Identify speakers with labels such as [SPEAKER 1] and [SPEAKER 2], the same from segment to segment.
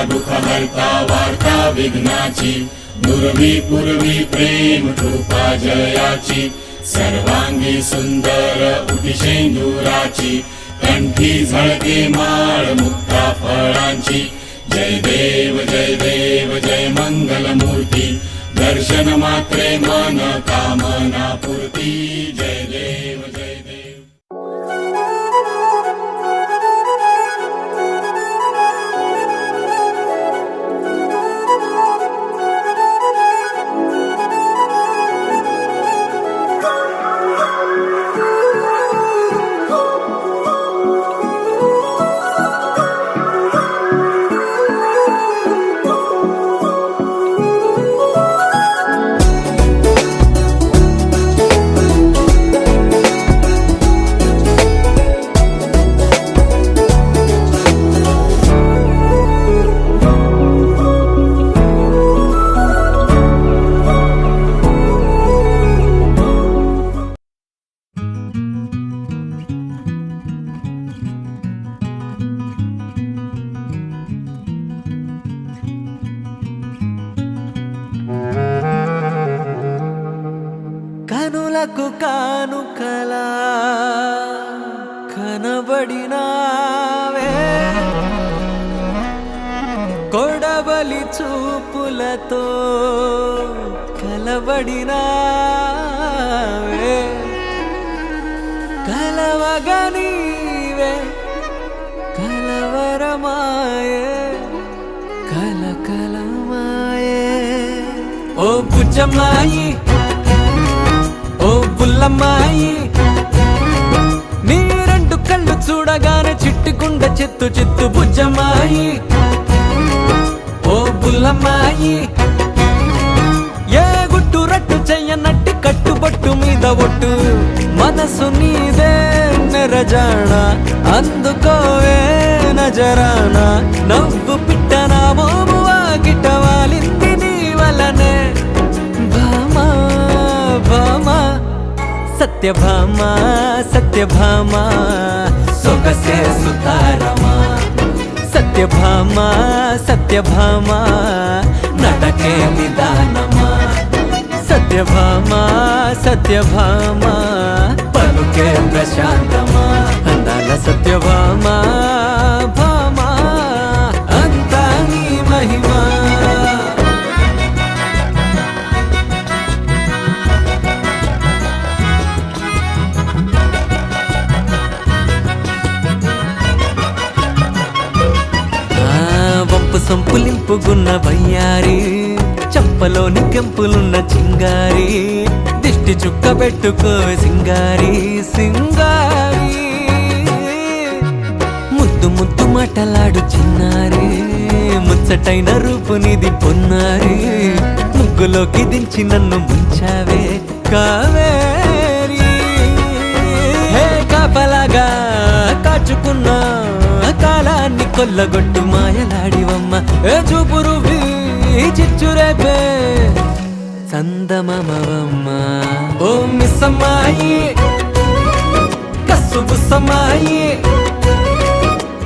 [SPEAKER 1] दुःखहर्ता वार्ता विघ्नाची दुर्वी पूर्वी प्रेम कृपा जयाची सर्वांगी सुंदर उटिशेंदुराची कंठी झळके माळ मुक्ता फळांची जय देव जय मंगल मूर्ती दर्शन मात्रे मन कामना पूर्ती जय देव जय देव।
[SPEAKER 2] కనులకు కానుకలా కనబడినావే కొడబలి చూపులతో కలబడినావే కలవగా నీవే కలవరమాయే కలకలమాయే ఓ బుజ్జమ్మాయి ఓ బుల్లమ్మాయి నీ రెండు కళ్ళు చూడగానే చిట్టుకుండ చిత్తు చిత్తు బుజ్జమ్మాయి ఓ బుల్లమ్మాయి ఏ గుట్టు రట్టు చెయ్యనట్టి కట్టుబట్టు మీద ఒట్టు మనసు నీదే నెరజాణ అందుకోవే నజరాన నవ్వు పిట్టనా మోమువా గిట్టవాలింది నీ వలనే భామా భామా సత్యభామా సత్యభామా సొగసే సుతారమా సత్యభామా సత్యభామా నడకే నిదానమా సత్యభామా సత్యభామా పలుకే ప్రశాంతమా అందాల సత్యభామా భామా అంతా నీ మహిమా సంపులింపుగున్న వయ్యారి చంపలోని కెంపులున్న చింగారి దిష్టి చుక్క పెట్టుకోవే సింగారి సింగారి ముద్దు ముద్దు మాటలాడు చిన్నారి ముచ్చటైన రూపు నిది పొన్నారి ముగ్గులోకి దించి నన్ను ముంచావే కావేరి హే కాపలాగా కాచుకున్నా కాలాన్ని కొల్లగొట్టు మాయలాడివమ్మ ఏ చూపురు చిచ్చురేపే చందమమవమ్మ ఓ మిస్సమ్మాయి కస్సు బుస్సమ్మాయి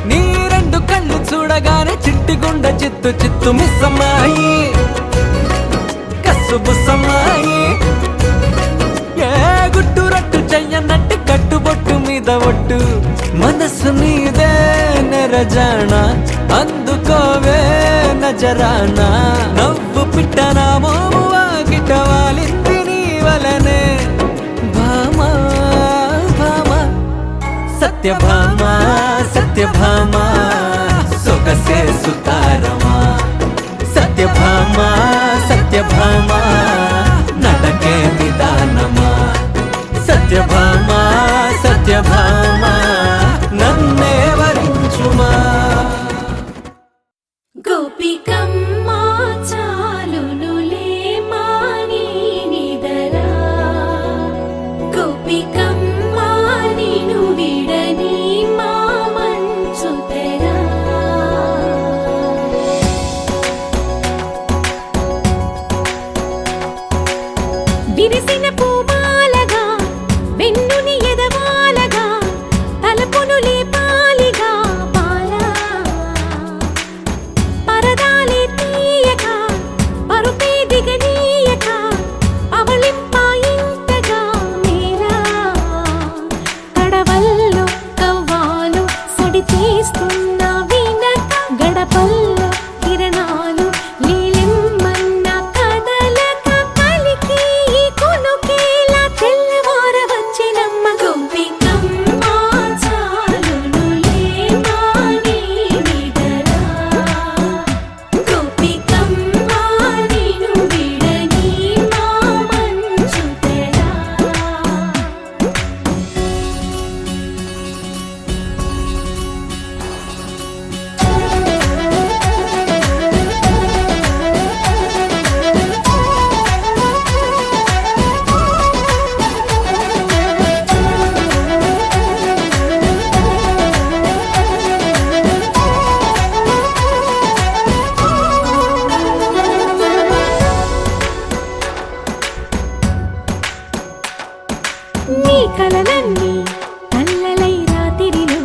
[SPEAKER 2] నీ రెండు కళ్ళు చూడగానే చిట్టిగుండ చిత్తు చిత్తు మిస్సమ్మాయి కస్సు బుస్సమ్మాయి ఏ గుట్టు రట్టు చెయ్యనట్టు కట్టుబొట్టు మీద ఒట్టు మనసు నీదే నెరజాణ అందుకోవే నజరాన నవ్వు పిట్టనా మోమువా గిట్టవాలింది నీ వలనే భామా భామా సత్యభామా సత్యభామా సొగసే సుతారమా సత్యభామా సత్యభామా నడకే నిదానమా సత్యభామా సత్యభామా నన్నే వరించుమా
[SPEAKER 3] గోపికమ్మా చాలునులే మాని నిదరా గోపికమ్మా నిను విడని మా మంచు తెరా విరిసిన పూమాలగా వెన్నుని ఎదవాలగా తలపును లేపాలిగా బాలా కలలన్నీ కల్లలై రాత్రిలో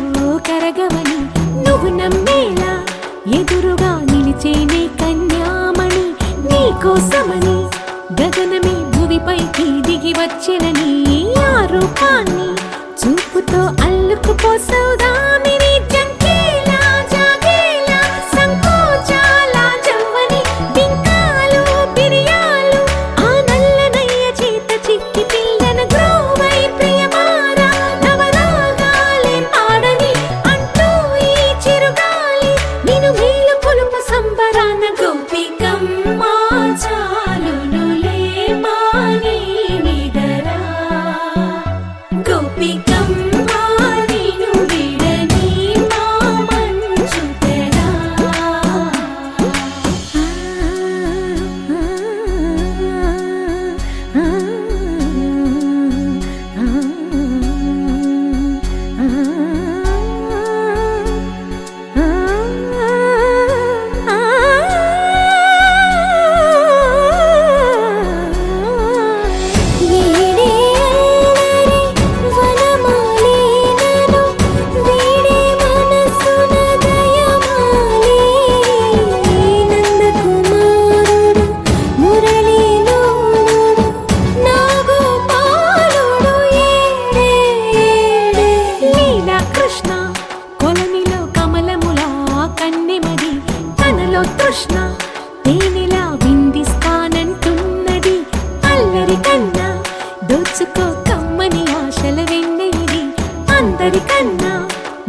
[SPEAKER 3] కరగవని నువ్వు నమ్మేలా ఎదురుగా నిలిచేనే కన్యామణి నీకోసమని గగనమే భువిపైకి దిగి వచ్చినని ఆ రూపాన్ని చూపుతో అల్లుకుపోసౌదామిని జంకేలా జాగేలా సంకోచాల జవ్వని బింకాలు బిరియాలు ఆ నల్లనయ్య చేత చిక్కి పిల్లన గ్రోవై ప్రియమారా నవరాగాలే పాడని అంటూ ఈ చిరుగాలి నిన్ను మేలు కొలుపు సంబరాన గోపికమ్మ చాలునులే మాని నిదరా గోపికమ్మ నిన్ను విడని మా మంచు తెరా కృష్ణ కొలనిలో కమలములా కన్నెమది తనలో తృష్ణ తేనెలా విందిస్తానంటున్నది అల్లరి కన్నా దోచుకో కమ్మని ఆశల వెన్నెయిది అందరికన్నా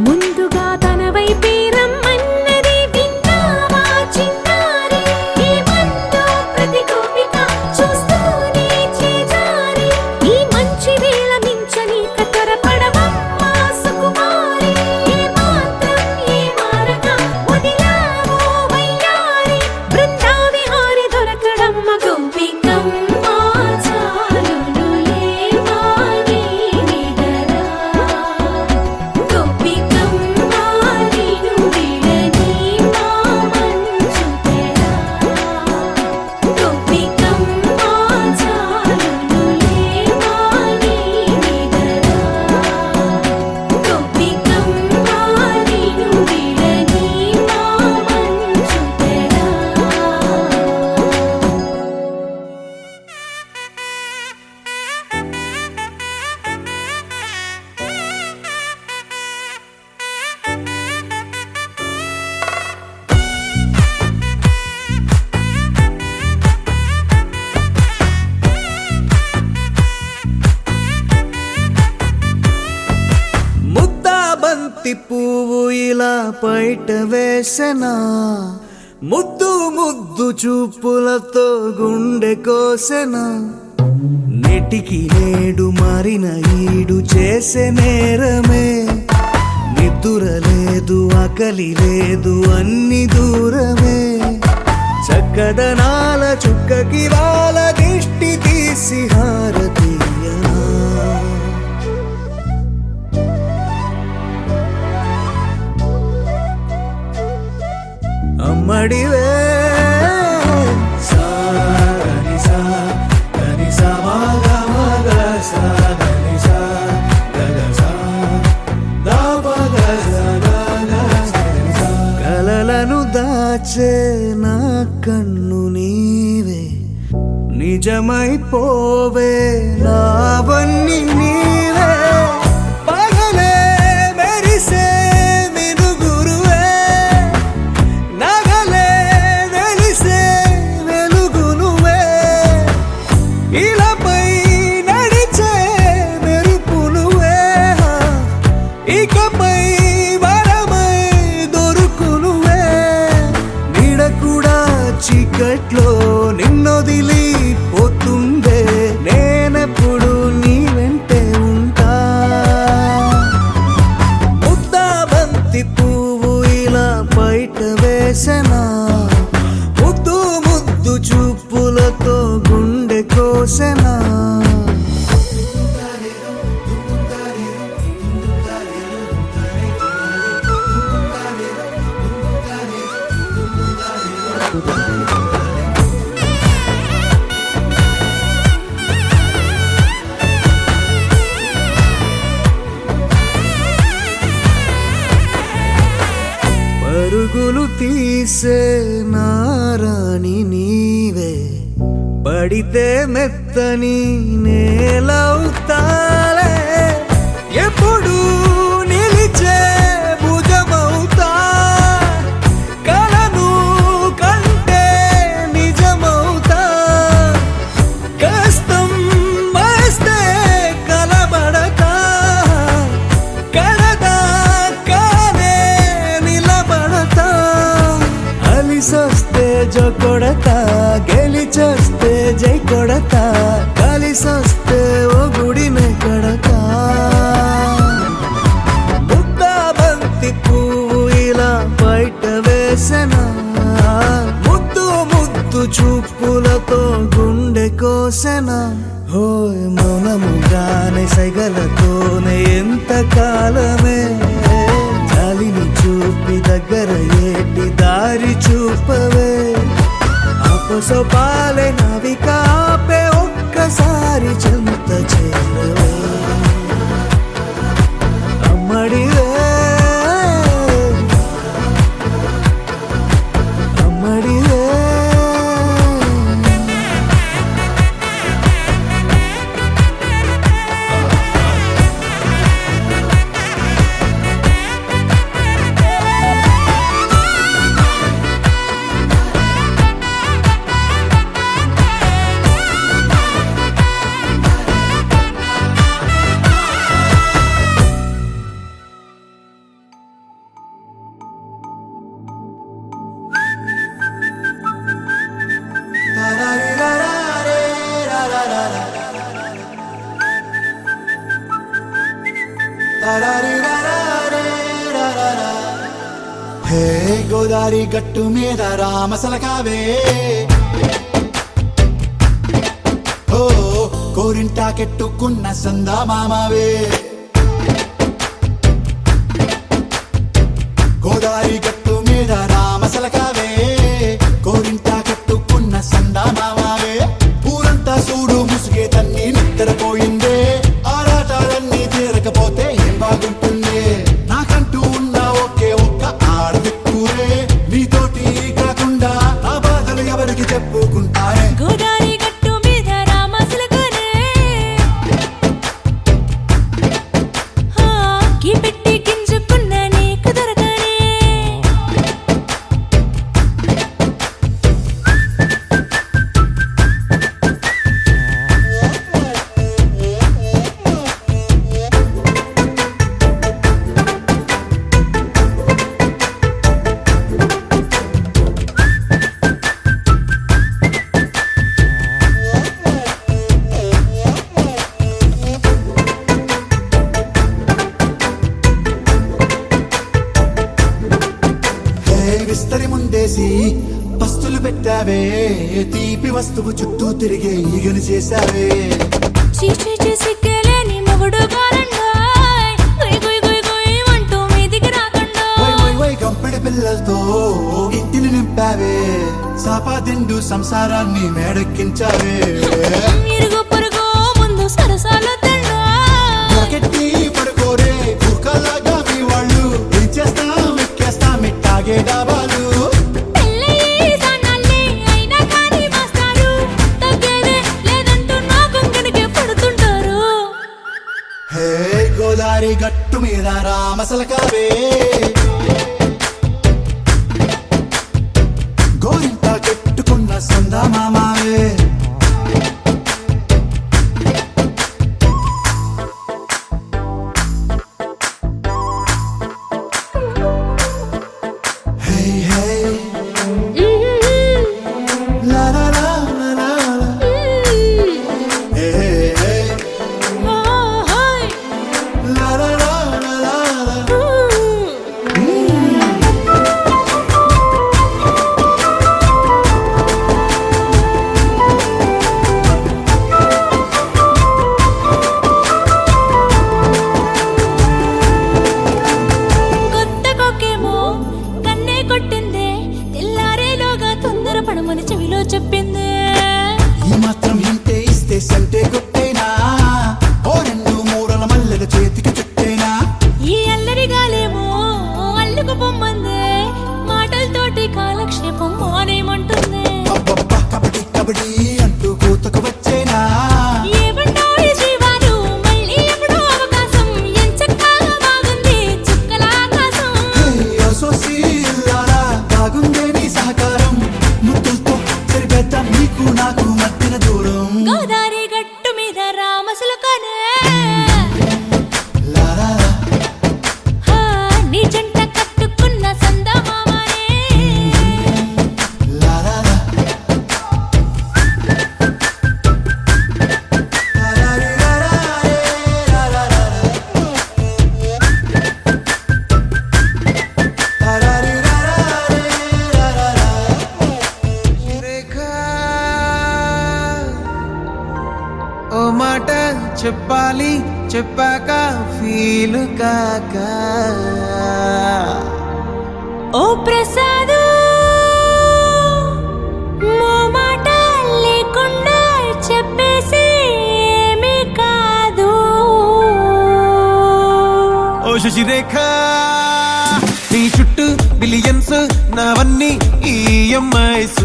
[SPEAKER 3] ముందుగా తన వైపే రమ్మన్నది విన్నావా చిన్నారి ఏమందో ప్రతి గోపిక చూస్తూనే చేజారి ఈ మంచి వేళ మించని కతరపడవమ్మా సుకుమారి ఏ మాత్రం ఏ మారక వదిలావో వయ్యారి బృందావిహారి దొరకడమ్మ గోపికమ్మ చాలునులే మాని నిదరా గోపికమ్మ నిన్ను విడని మా మంచు తెరా గోపికమ్మ చాలునులే మాని నిదరా గోపికమ్మ నిన్ను విడని మా మంచు తెరా
[SPEAKER 2] ముద్దా బంతి పువ్వు ఇలా బయట వేసెనా ముద్దు ముద్దు చూపులతో గుండె కోసెనా నెటికి నేడు మారిన ఈడు చేసే నేరమే నిద్ర లేదు ఆకలి లేదు అన్ని దూరమే చక్కదనాల చుక్కకి వాళ్ళ దిష్టి తీసి హారతీయనా అమ్మడివే సాని సా గని సా మగ మగ సా గని సా గగ సా దా పగ సా గగ సా కలలను దాచే నా కన్ను నీవే నిజమైపోవే నావన్నీ నీవే పగలే మెరిసే మినుగురువే నగలే వెలిసే వెలుగు నువ్వే ఇలాపై నడిచే మెరుపు నువ్వే ఇకపై వరమై దొరుకు నువ్వే నీడ కూడా చీకట్లో నిన్నొదిలి పోతుందే నేనెప్పుడు నీ వెంటే ఉంటా ముద్దా బంతి పువ్వు ఇలా బయట వేసెనా ముద్దు ముద్దు చూపులతో గుండె కోసెనా తీసే నారాణి నీవే, పడితే మెత్తని నేలవుతాలే, ఎప్పుడు నిలిచే భుజమవుతా, కలను కంటే నిజమవుతా, కష్టం వస్తే కలబడతా, కడదాకానే నిలబడతా, అలిసొస్తే జో కొడతా, గెలిచొస్తే జై కొడతా, కలిసొస్తే ఓ గుడినే కడతా. ముద్దాబంతి పువ్వు ఇలా బయట వేసెనా, ముద్దు ముద్దు చూపులతో గుండె కోసెనా, హోయ్ మౌనముగానే సైగలతోనే ఎంత కాలమే, జాలిని చూపి దగ్గర ఏటి దారి చూపవే, అపసొపాలే నవికాపే ఒక్కసారి చెంత చేరవే, అమ్మడివే అమ్మడివే.
[SPEAKER 4] హే గోదారి గట్టు మీద రామసలకావే, ఓ కోరింటాకెట్టుకున్న సందా మామావే, గోదారి గట్టు మీద రామసలకావే, కోరింటాకెట్టుకున్న సందా మామావే, ఊరంతా చూడు ముసుగే తన్ని నిద్రపోయిందే, ఆరాటాలన్నీ తీరకపోతే ఏం బాగుంటుంది, నాకంటూ ఉన్న ఒకే ఒక్క ఆడదిక్కురే, నీతోటి కాకుండా నా బాధలు ఎవరికి చెప్పుకుంటారే,
[SPEAKER 3] గోదారి గట్టు మీద రామసలకనే, గీ పెట్టి గింజుకున్న నీకు దొరకనే,
[SPEAKER 4] హే విస్తరి ముందేసి పస్తులు పెట్టావే, తీపి వస్తువు చుట్టూ తిరిగే ఈగను చేశావే,
[SPEAKER 3] చీచీ సిగ్గలేని మొగుడు కారండాయ్, గుయ్ గుయ్ గుయ్ గుయ్ అంటూ మీదికి రాకుండా,
[SPEAKER 4] వై వై వై కంపెడి పిల్లలతో ఇంటిని నింపావే, సాపాదిండు సంసారాన్ని మేడెక్కించావే,
[SPEAKER 3] ఇరుగు పొరుగు ముందు సరసాలు తండా,
[SPEAKER 4] జాకెట్టి పడుకోరే కుక్కలాగా మీ వాళ్ళు, ఏం చేస్తాం ఎక్కేస్తాం ఇట్టాగే డాబాలు,
[SPEAKER 3] పెళ్ళయి సన్నాల్ని అయినా కానీ మాస్తారు, తగ్గేదే లేదంటూ నా కొంగనికే పడుతుంటారు.
[SPEAKER 4] హే గోదారి గట్టు మీద రామసలకావే, గోరింట కెట్టుకున్న సందా మామావే, హే హే లా లా లా లా లా లా. హే హే
[SPEAKER 3] హాయ్
[SPEAKER 4] లా లా లా లా లా లా. చెప్పాలి చెప్పాక ఫీల్ కాక
[SPEAKER 3] ఓ ప్రసాదు మాట లేకుండా చెప్పేసి ఏమీ కాదు
[SPEAKER 4] ఓ శశిరేఖ నీ చుట్టూ బిలియన్స్ నావన్నీ ఈఎంఐస్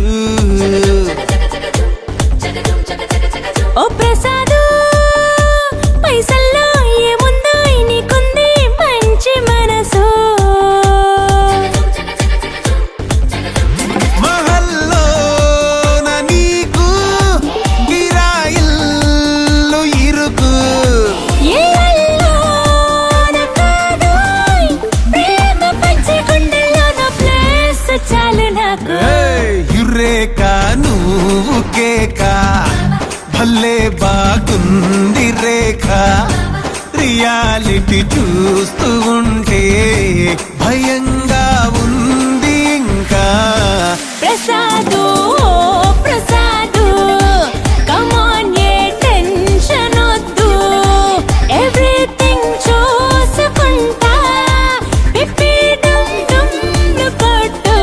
[SPEAKER 3] ఓ ప్రసాదు పైసల్లో ఏముందో నీకుంది మంచి మనసు
[SPEAKER 4] మహల్లో నా నీకు గిరాయిల్లు ఇరుకు
[SPEAKER 3] ఏ అల్లోన కాదు ప్రేమ పంచి గుండెల్లోన ప్లేస్ చాలు నాకు
[SPEAKER 4] యురేక నువ్వు కేక భలే బాగుంది రేఖ రియాలిటీ చూస్తూ ఉంటే భయంగా ఉంది ఇంకా
[SPEAKER 3] ప్రసాదు ప్రసాదు కమాన్ ఏ టెన్షన్ వద్దు ఎవ్రీథింగ్ చూసుకుంటా పిప్పి డమ్ డమ్ కొట్టు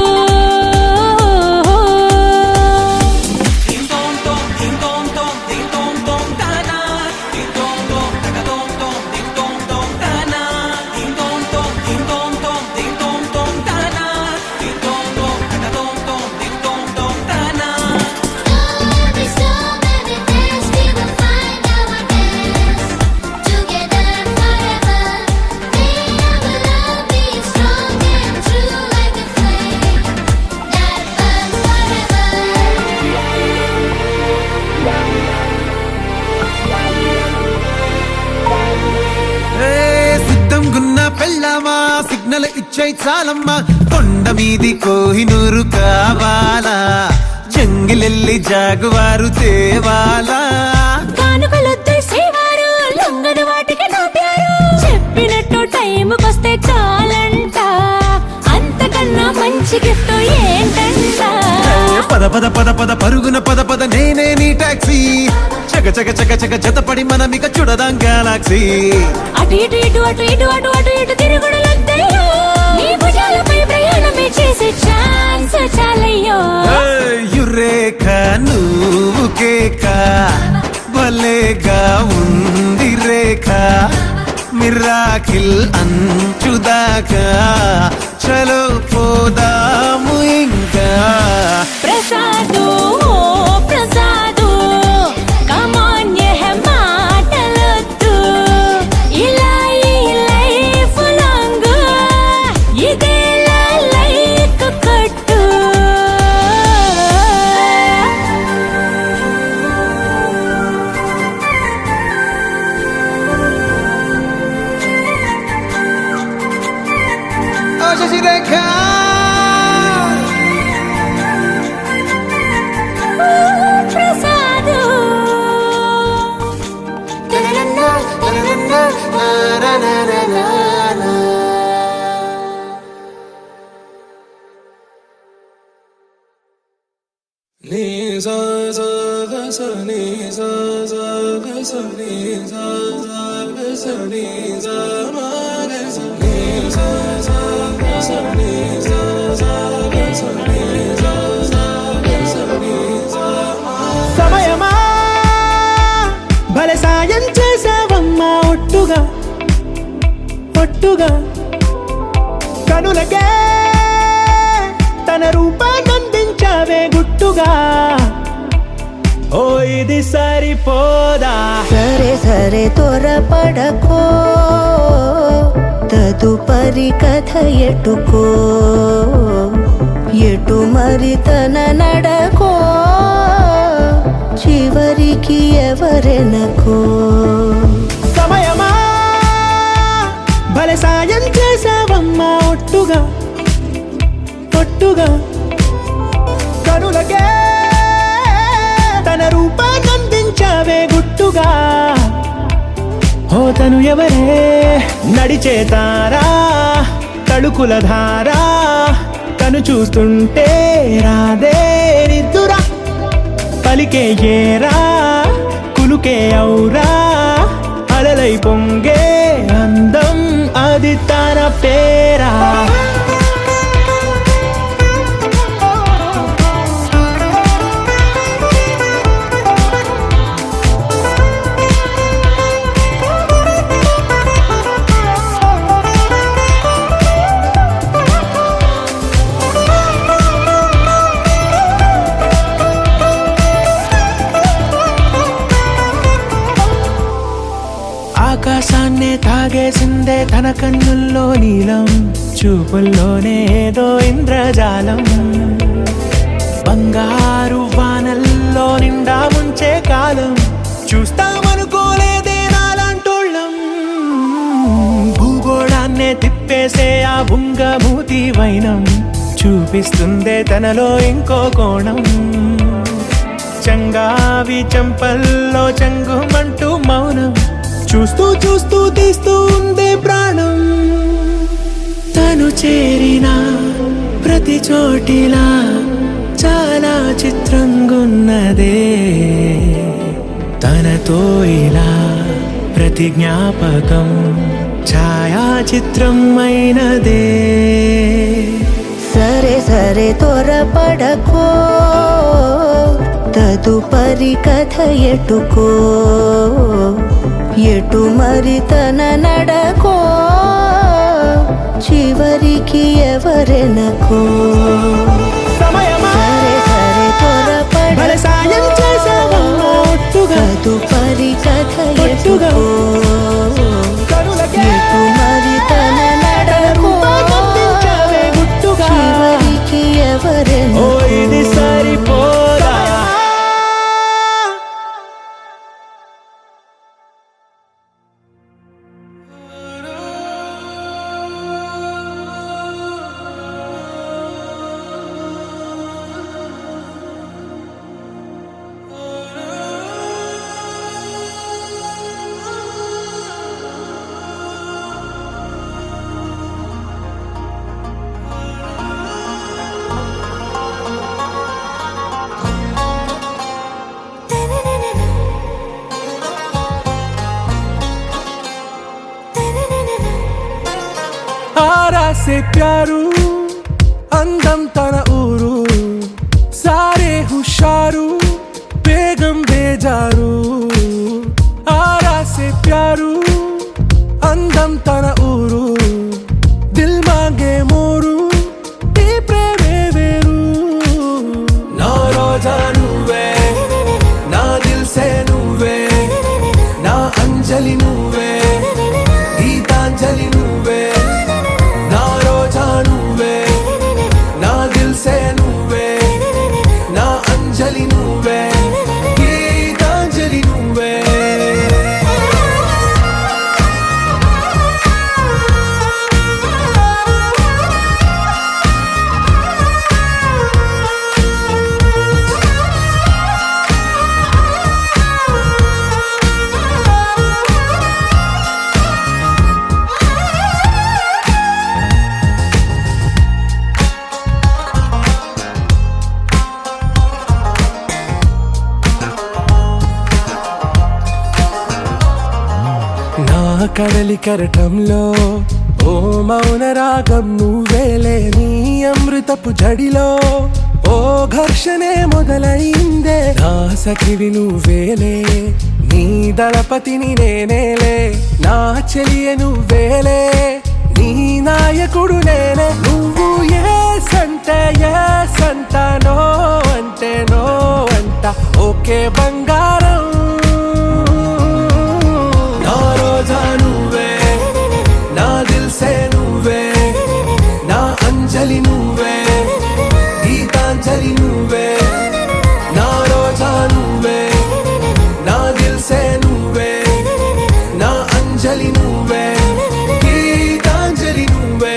[SPEAKER 4] సిద్ధంగున్న పెళ్ళామా సిగ్నల్ ఇచ్చే చాలమ్మా కొండ మీది కోహినూరు కావాలా జంగిలెల్లి జాగువారు తేవాలా
[SPEAKER 3] కానుకలొద్దు సేవారు లొంగని వాటికి నాట్యారు చెప్పినట్టు టైంకొస్తే చాలంట అంతకన్నా మంచి గిఫ్ట్ ఏంటంట
[SPEAKER 4] పద పద పద పద పరుగున పద పద నేనే నీ టాక్సీ చక చక చక చక జతపడి మనమిక చూడదాం గెలాక్సీ
[SPEAKER 3] అటు ఇటు ఇటు అటు ఇటు అటు అటు ఇటు తిరుగుడులొద్దయ్యో నీ భుజాలపై ప్రయాణమే చేసే ఛాన్స్ చాలయ్యో
[SPEAKER 4] యురేఖ నువ్వు కేక భలేగా ఉంది రేఖ మిరాకిల్ అంచుదాకా చలో పోదాము ఇంకా
[SPEAKER 3] ప్రసాదు ప్రసాదు కమాన్ ఏ మాటలొద్దు ఇలా ఈ లైఫ్ లాంగ్ ఇదేలా లైక్ కొట్టు
[SPEAKER 4] ఓ శశిరేఖ
[SPEAKER 3] ప్రసాదు
[SPEAKER 2] సమయమా భలే సాయం చేసావమ్మా ఒట్టుగా ఒట్టుగా కనులకే తన రూపాన్నందించావే గుట్టుగా ఓ ఇది సరిపోదా
[SPEAKER 5] సరే సరే త్వరపడకో తదుపరి కథ ఎటుకో ఎటు మరి తన నడకో చివరికి ఎవరెనకో
[SPEAKER 2] సమయమా భలే సాయం చేసావమ్మా ఒట్టుగా ఒట్టుగా కనులకే తన రూపాన్నందించావే గుట్టుగా ఓ తను ఎవరే నడిచే తారా తళుకుల ధారా తను చూస్తుంటే రాదే నిద్దురా పలికే ఏరా కులుకే ఔరా అలలై పొంగే అందం అది తన పేరా. ఆకాశాన్నే తాగేసిందే తన కన్నుల్లో నీలం, చూపుల్లోనే ఏదో ఇంద్రజాలం. బంగారు వానల్లో నిండా ముంచే కాలం చూస్తామనుకోలేదే నాలాంటోళ్ళం. భూగోళాన్నే తిప్పేసే ఆ బుంగమూతి వైనం చూపిస్తుందే తనలో ఇంకో కోణం. చంగావి చంపల్లో చంగుమంటూ మౌనం చూస్తూ చూస్తూ తీస్తూ ఉందే ప్రాణం. తను చేరిన ప్రతి చోటిలా చాలా చిత్రంగున్నదే, తనతో ఇలా ప్రతి జ్ఞాపకం ఛాయాచిత్రం అయినదే.
[SPEAKER 5] సరే సరే త్వరపడకో, తదుపరి కథ ఎటుకో, ఎటు మరి తన నడకో, చివరికి ఎవరెనకో.
[SPEAKER 2] సమయమా
[SPEAKER 5] సరే సరే త్వరపడకో,
[SPEAKER 2] సాయం చేసావమ్మా ఒట్టుగా,
[SPEAKER 5] తదుపరి కథ
[SPEAKER 2] ఒట్టుగా.
[SPEAKER 5] ఎటుకో,
[SPEAKER 2] కనులకే
[SPEAKER 5] ఎటు మరి తన నడకో,
[SPEAKER 2] రూపమందించావే గుట్టుగా.
[SPEAKER 5] చివరికి
[SPEAKER 2] ఓ
[SPEAKER 5] ఎవరెనకో.
[SPEAKER 2] ఇది సరిపోదా.
[SPEAKER 6] आरा से प्यारू అందం తన ఊరు, సారే హుషారు బేగం బేజారు. ఆరా సే ప్యారు అందం తన ఊరు, దిల్ మాంగే మోరు ఈ ప్రేమే వేరు. నా రోజా నువ్వే, నా దిల్ సే నువ్వే, నా అంజలి నువ్వే, గీతాంజలి నువ్వే. నా రోజా నువ్వే, నా దిల్ సే నువ్వే, నా అంజలి నువ్వే, గీతాంజలి నువ్వే. నా కడలి కరటంలో ఓ మౌన రాగం నువ్వేలే, నీ అమృతపు జడిలో ఓ ఘర్షణే మొదలైందే. నా సఖివి నువ్వేలే, నీ దళపతిని నేనేలే, నా చెలియ నువ్వేలే, నీ నాయకుడు నేనే. నువ్వు ఏ సంటే ఏ సంట, నో అంటే నో అంట, ఓకే బంగారం. నా రోజా నువ్వే, నా దిల్ సే నువ్వే, నా అంజలి నువ్వే, గీతాంజలి నువ్వే. నా రోజా నువ్వే, నా దిల్ సే నువ్వే, నా అంజలి నువ్వే, గీతాంజలి నువ్వే.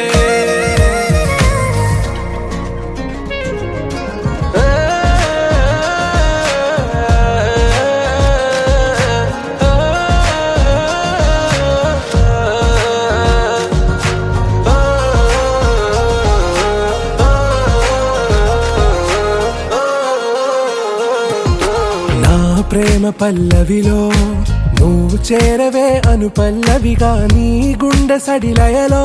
[SPEAKER 6] ప్రేమ పల్లవిలో నువ్వు చేరవే అను పల్లవిగా నీ గుండె సడిలయలో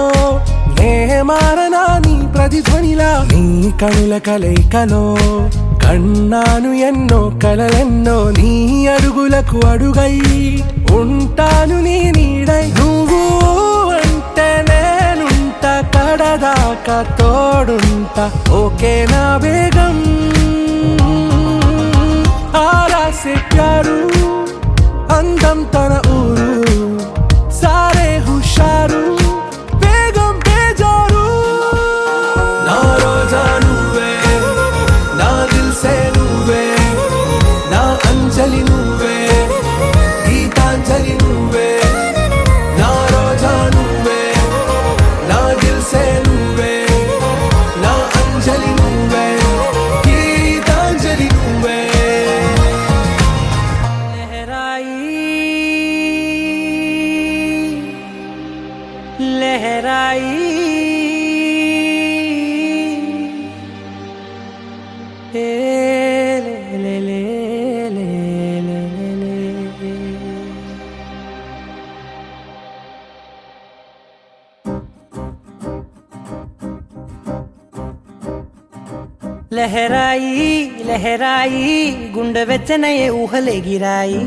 [SPEAKER 6] నే మారనా నీ ప్రతిధ్వనిలా నీ కనుల కలయికలో కన్నాను ఎన్నో కలలెన్నో నీ అడుగులకు అడుగై ఉంటాను నీ నీడై నువ్వు అంటే నేనుంట కడదాకా తోడుంటా ఓకే నా బేగం ఆరా సే ప్యారు అందం తన ఊరు సారే హుషారు బేగం బేజారు నా రోజా నువ్వే నా దిల్ సే నువ్వే నా అంజలి నువ్వే గీతాంజలి నువ్వే నా రోజా నువ్వే నా దిల్ సే నువ్వే నా అంజలి నువ్వే గీతాంజలి నువ్వే
[SPEAKER 2] लहराई ए ले ले ले ले ले ले लहराई लहराई गुंड వెచ్చనయే ఊహలే గిరాయి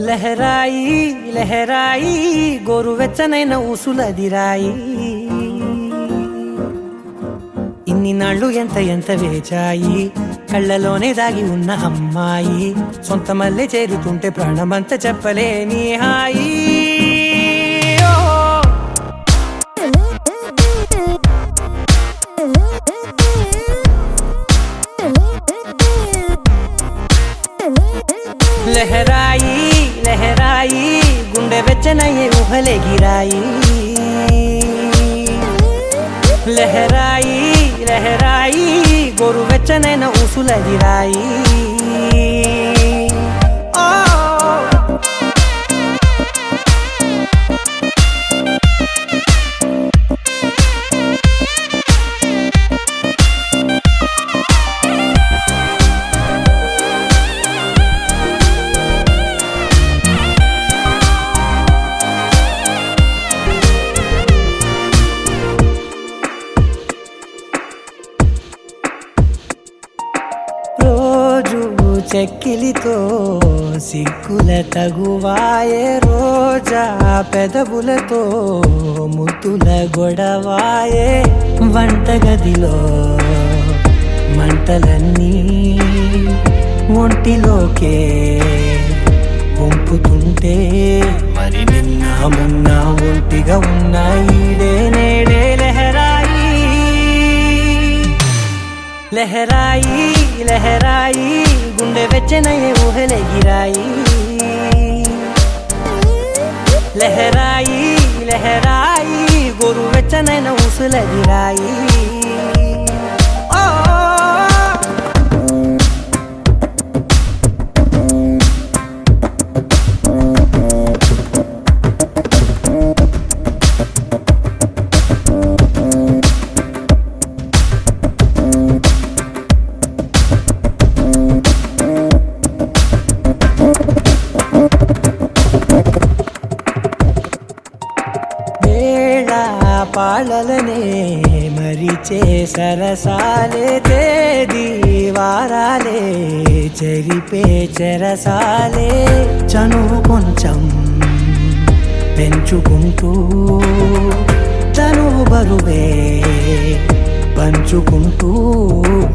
[SPEAKER 2] లహరాయి లహరాయి గోరువెచ్చనైన ఊసులదిరాయి ఇన్ని నాళ్ళు ఎంత ఎంత వేచాయి కళ్ళలోనే దాగి ఉన్న అమ్మాయి సొంత మల్లె చేరుతుంటే ప్రాణమంతా చెప్పలేని హాయి లహరాయి లహరాయి గుండె వెచ్చనయ్యే ఊహలే గిరాయి లహరాయి లహరాయి గోరు వెచ్చనైన ఊసులదిరాయి చెక్కిలితో సిగ్గుల తగువాయే రోజా పెదవులతో ముద్దుల గొడవాయే వంటగదిలో మంటలన్నీ ఒంటిలోకే వంపుతుంటే మరి నిన్న మొన్న ఒంటిగా ఉన్న ఈడే నేడే లహరాయి లహరాయి లహరాయి గుండె వెచ్చనయ్యే ఊహలే గిరాయి లహరాయి లహరాయి గోరు వెచ్చనైన ఊసులదిరాయి పాలలనే మరిచే సరసాలే తేదీ వారాలే చెరిపే చెరసాలే చనువు కొంచెం పెంచుకుంటూ తనువు బరువే పంచుకుంటూ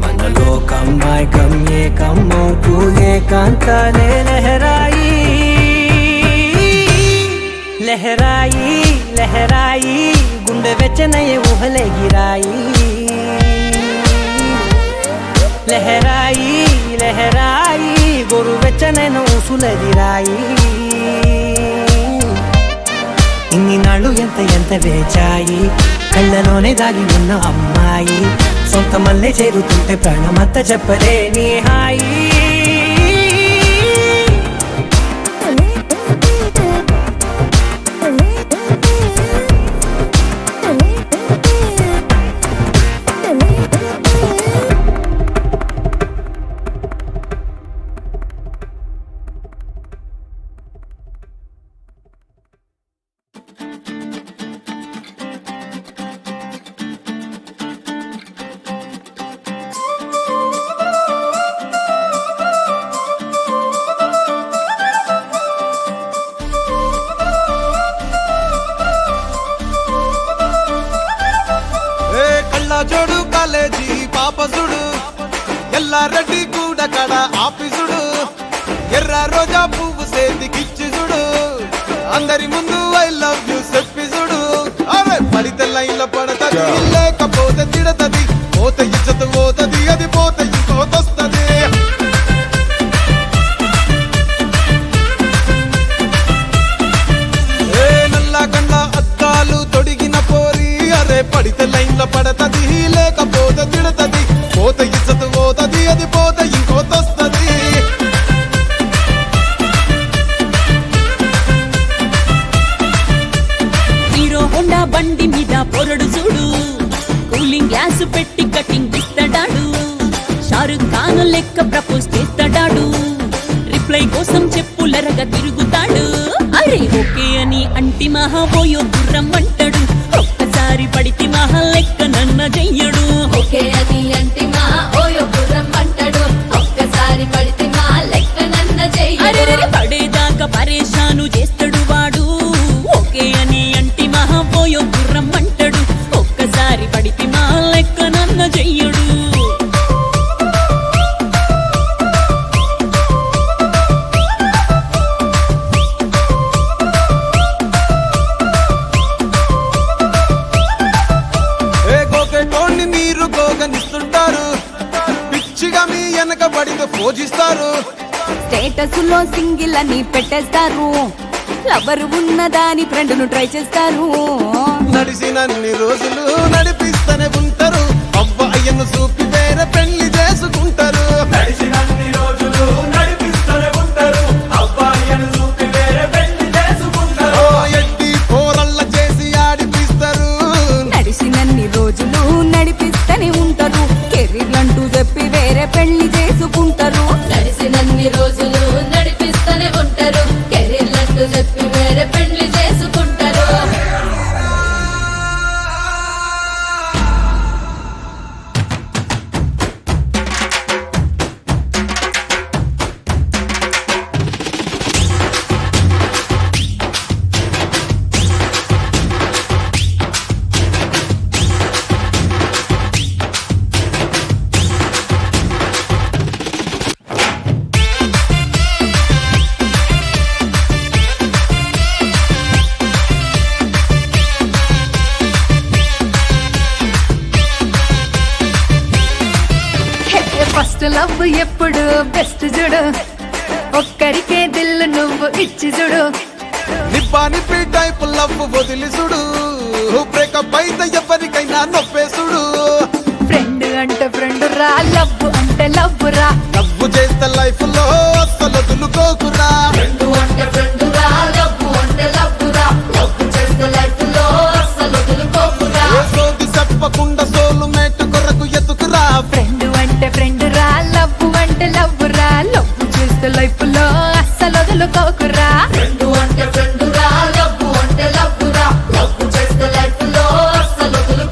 [SPEAKER 2] మనలో కమ్మాయికం ఏకమవుతూ ఏకాంతాలే లహరాయి లహరాయి లహరాయి గుండె వెచ్చనయ్యే ఊహలే గిరాయి లహరాయి లహరాయి గోరు వెచ్చనైన ఊసులదిరాయి ఇన్ని నాళ్ళు ఎంత ఎంత వేచాయి కళ్ళలోనే దాగి ఉన్న అమ్మాయి సొంత మల్లె చేరుతుంటే ప్రాణమంతా చెప్పలేని హాయి
[SPEAKER 4] జోడు కాలేజీ పాపసుడు ఎల్లారెడ్డి కూడా కడ ఆఫీసుడు ఎర్ర రోజా పువ్వు సేతికిచ్చి చూడు అందరి ముందు ఐ లవ్ యూ చెప్పిసుడు అరే పడితే లైన్ల పడతది లేకపోతే తిడతది పోత ఇచ్చత పోతది అది పోత ఇంకోతొస్తది అద్దాలు తొడిగిన పోరి అరే పడితే లైన్ల పడతది లేకపోతే తిడతది పోత ఇచ్చత పోతది అది పోత ఇంకోతొస్తది
[SPEAKER 3] హీరో హోండా బండి మీద పొరడు చూడు కూలింగ్ గ్లాస్ పెట్టి కటింగ్ ఇస్తాడాడు షారుఖ్ ఖాన్ లెక్క ప్రపోజ్ చేస్తాడాడు రిప్లై కోసం చెప్పులరగా తిరుగుతాడు అరే ఓకే అని అంటి మహా ఓయో గుర్రం అంటాడు ఒక్కసారి పడితే మహా లెక్క నన్న చెయ్యడు
[SPEAKER 7] ఓకే అని అంటి మా ఓయో గుర్రం అంటాడు ఒక్కసారి పడితే మా లెక్క నన్న
[SPEAKER 3] అరే
[SPEAKER 7] చెయ్యడు
[SPEAKER 3] పడేదాకా పరేషాను చేస్తాడు వాడు ఓకే అని అంటి మహా ఓయో గుర్రం అంటాడు ఒక్కసారి పడితే మా లెక్క నన్న చెయ్యడు
[SPEAKER 4] గోకెటోన్ని మీరు గోగనిస్తుంటారు పిచ్చిగా మీ వెనకబడితో పూజిస్తారు
[SPEAKER 3] స్టేటస్ లో సింగిల్ అని పెట్టేస్తారు లవర్ ఉన్నదాని ఫ్రెండ్ ను ట్రై చేస్తారు
[SPEAKER 4] నడిచినన్ని రోజులు నడిపిస్తూనే ఉంటారు అవ్వ అయ్యను చూపి వేరే పెళ్లి చేసుకుంటారు
[SPEAKER 6] నడిచినన్ని రోజులు నడిపిస్తూనే ఉంటారు అబ్బాయిని చూపి వేరే పెళ్లి చేసుకుంటారు
[SPEAKER 4] ఎట్టి పోరల్ల చేసి ఆడిపిస్తారు
[SPEAKER 3] నడిచినన్ని రోజులు నడిపిస్తూనే ఉంటారు కెరీర్ అంటూ చెప్పి వేరే పెళ్లి చేసుకుంటారు
[SPEAKER 7] నడిసినన్ని రోజులు నడిపిస్తూనే ఉంటారు కెరీర్లంటూ చెప్పి వేరే పెళ్లి చేసుకుంటారు
[SPEAKER 5] ఫస్ట్ లవ్ ఎప్పుడు బెస్ట్ చూడు ఒక్కరికే దిల్లు నువ్వు ఇచ్చి చూడు
[SPEAKER 4] నిప్పి టైప్ లవ్ వదిలి చూడు బ్రేకప్ అయితే ఎవరికైనా నొప్పేసుడు
[SPEAKER 5] ఫ్రెండ్ అంటే ఫ్రెండ్ రా లవ్ అంటే లవ్ రా
[SPEAKER 4] లవ్ చేస్తే లైఫ్ లో అస్సలు వదులుకోకురా
[SPEAKER 7] ఫ్రెండు అంటే ఫ్రెండు రా లవ్వు అంటే లవ్వు రా లవ్వు చేస్తే లైఫ్ లో అస్సలు వదులుకోకురా
[SPEAKER 4] ఏ సోది చెప్పకుండా సోలు మేట కొరకు ఎత్తుకురా
[SPEAKER 5] ఫ్రెండ్ అంటే ఫ్రెండ్ రా లవ్ అంటే లవ్ రా లవ్ చేస్తే లైఫ్ లో అస్సలు వదులుకోకురా
[SPEAKER 7] ఫ్రెండు అంటే ఫ్రెండు రా లవ్వు అంటే లవ్వు రా లవ్వు చేస్తే లైఫ్ లో అస్సలు వదులుకోకురా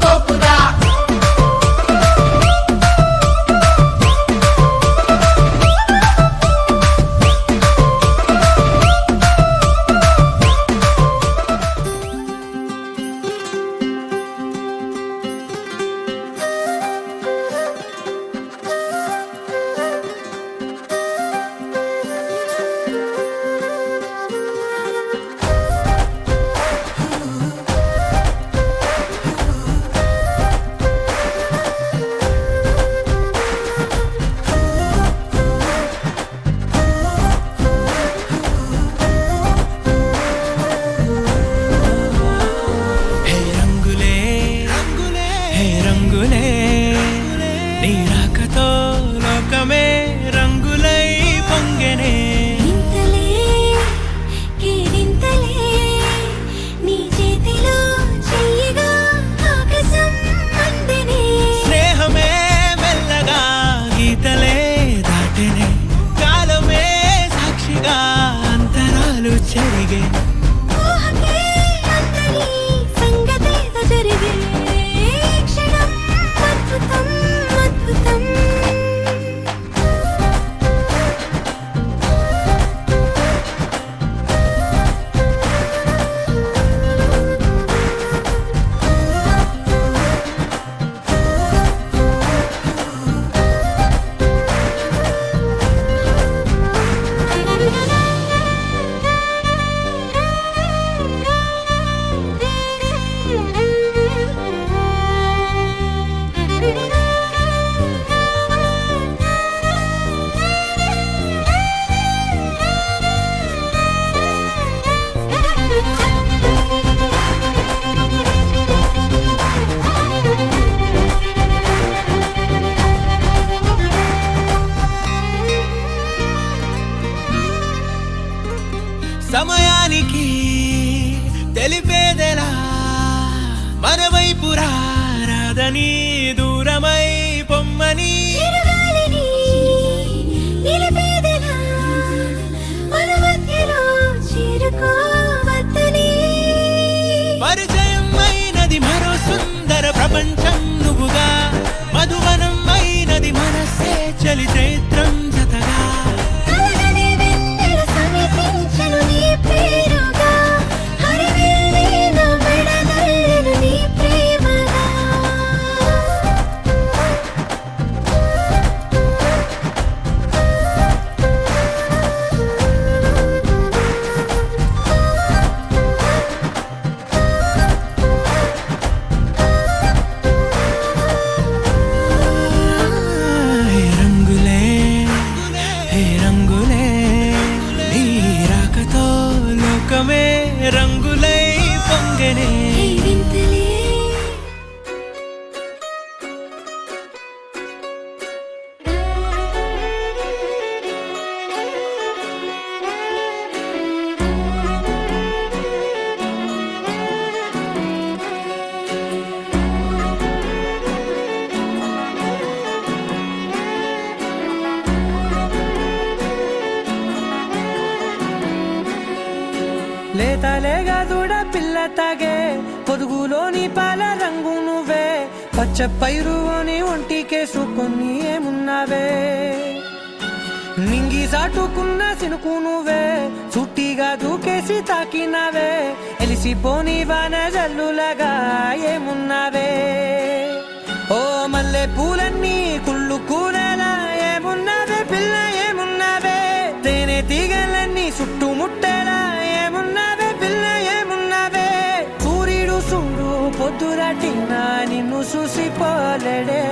[SPEAKER 2] కాదని దూరమై పొమ్మని
[SPEAKER 8] చిరుగాలిని నిలిపేదెలా మన మధ్యలో చేరుకోవద్దని
[SPEAKER 2] పరిచయం అయినది మరో సుందర ప్రపంచం నువ్వుగా మధువనం అయినది మనసే చలి చైత్రం జతగా
[SPEAKER 8] కలగని వెన్నెల సమీపించను నీ పేరుగా హరివేళే నా మెడదల్లెను నీ ప్రేమగా
[SPEAKER 2] హే రంగులే హే రంగులే నీ రాకతో లోకమే రంగులై పొంగనే
[SPEAKER 8] ఈ వింతలే
[SPEAKER 2] లేతలేగా దూడ పిల్ల తాగే పొదుగులోని పాల రంగు నువ్వే పచ్చ పైరుని ఒంటికేసుకొని ఏమున్నావే నింగి సాటుకున్న సినుకు నువ్వే చుట్టిగా దూకేసి తాకినావే ఎలిసిపోని వాన జల్లులగా ఏమున్నావే ఓ మల్లె పూలన్నీ కుళ్ళు కూరలా ఏమున్నావే పిల్ల ఏమున్నావే తేనె తీగలన్నీ చుట్టుముట్టేలా ఏమున్నావే పిల్ల ఏమున్నావే సూర్యుడు చూడు పొద్దురాటిన నిన్ను చూసిపోలేడే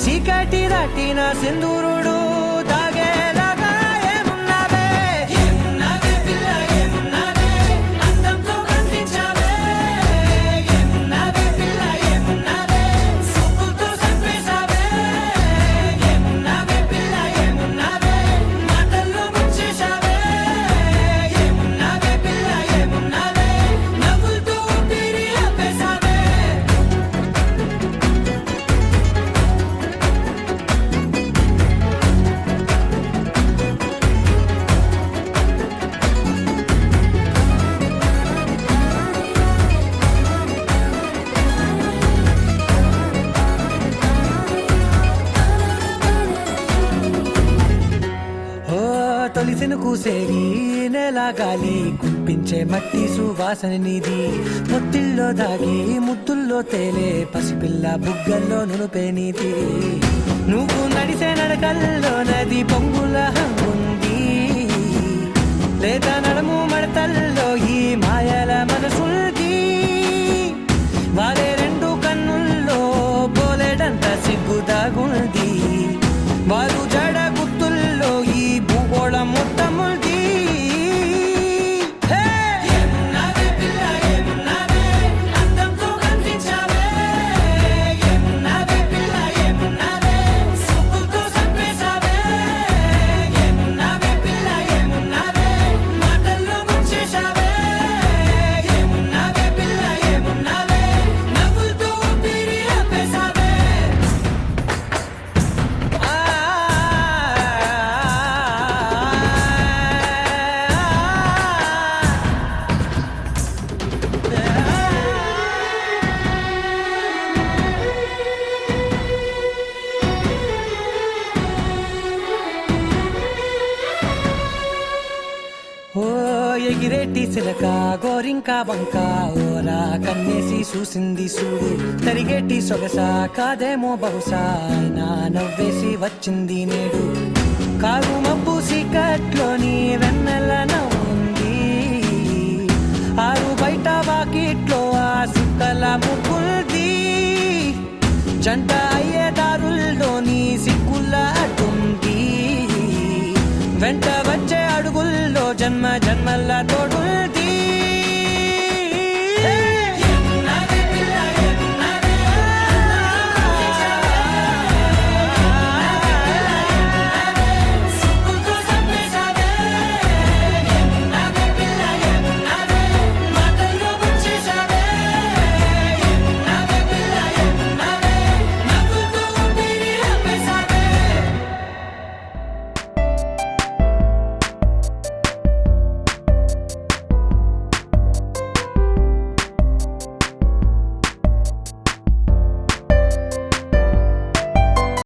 [SPEAKER 2] చీకటి దాటిన సింధూరుడు దాగేలాగా ఏమున్నావే ఏమున్నావే పిల్ల ఏమున్నావే అందంతో కనిపించావే ఏమున్నావే పిల్ల ఏమున్నావే చూపుతో చంపేశావే ఏమున్నావే పిల్ల ఏమున్నావే మాటల్లో ముంచేశావే ఏమున్నావే పిల్ల ఏమున్నావే నవ్వులతో ఊపిరి ఆపేశావే ఓ తొలిసిన కూసేరి నెల గాలి కుప్పించే మట్టి సువాసన నీది ముత్తిల్లో దాగి ముత్తుల్లో తేలే పసిపిల్ల బుగ్గల్లో నునుపే నీది నువ్వు నడిసే నడకల్లో నది పొంగుల హంగుంది లేదా నడుము మడతల్లో ఈ మాయల మనసుల్ది వారే రెండు కన్నుల్లో పోలేడంత సిగ్గు దాగుంది వారు జడ గుర్తుల్లో ఈ భూగోళం మొత్తముల్ది ఏమున్నావే పిల్ల ఏమున్నావే అందంతో కనిపించావే ఏమున్నావే పిల్ల ఏమున్నావే చూపుతో చంపేశావే ఏమున్నావే పిల్ల ఏమున్నావే మాటల్లో ముంచేశావే ఏమున్నావే పిల్ల ఏమున్నావే నవ్వులతో ఊపిరి ఆపేశావే ఓ ఎగిరేటి సిలక గోరింక వంక ఓరా కన్నేసి చూసింది చూడు తరిగేటి సొగస కాదేమో బహుశా నా నవ్వేసి వచ్చింది నేడు కారు మబ్బు సీకట్లోని వెన్నెల నవ్వుంది ఆరు బయట వాకిట్లో ఆ సుక్కల ముగ్గుల్ది జంట అయ్యే దారుల్లోని సిగ్గుల అడ్డుంది వెంట వచ్చే అడుగుల్లో జన్మ జన్మల తోడు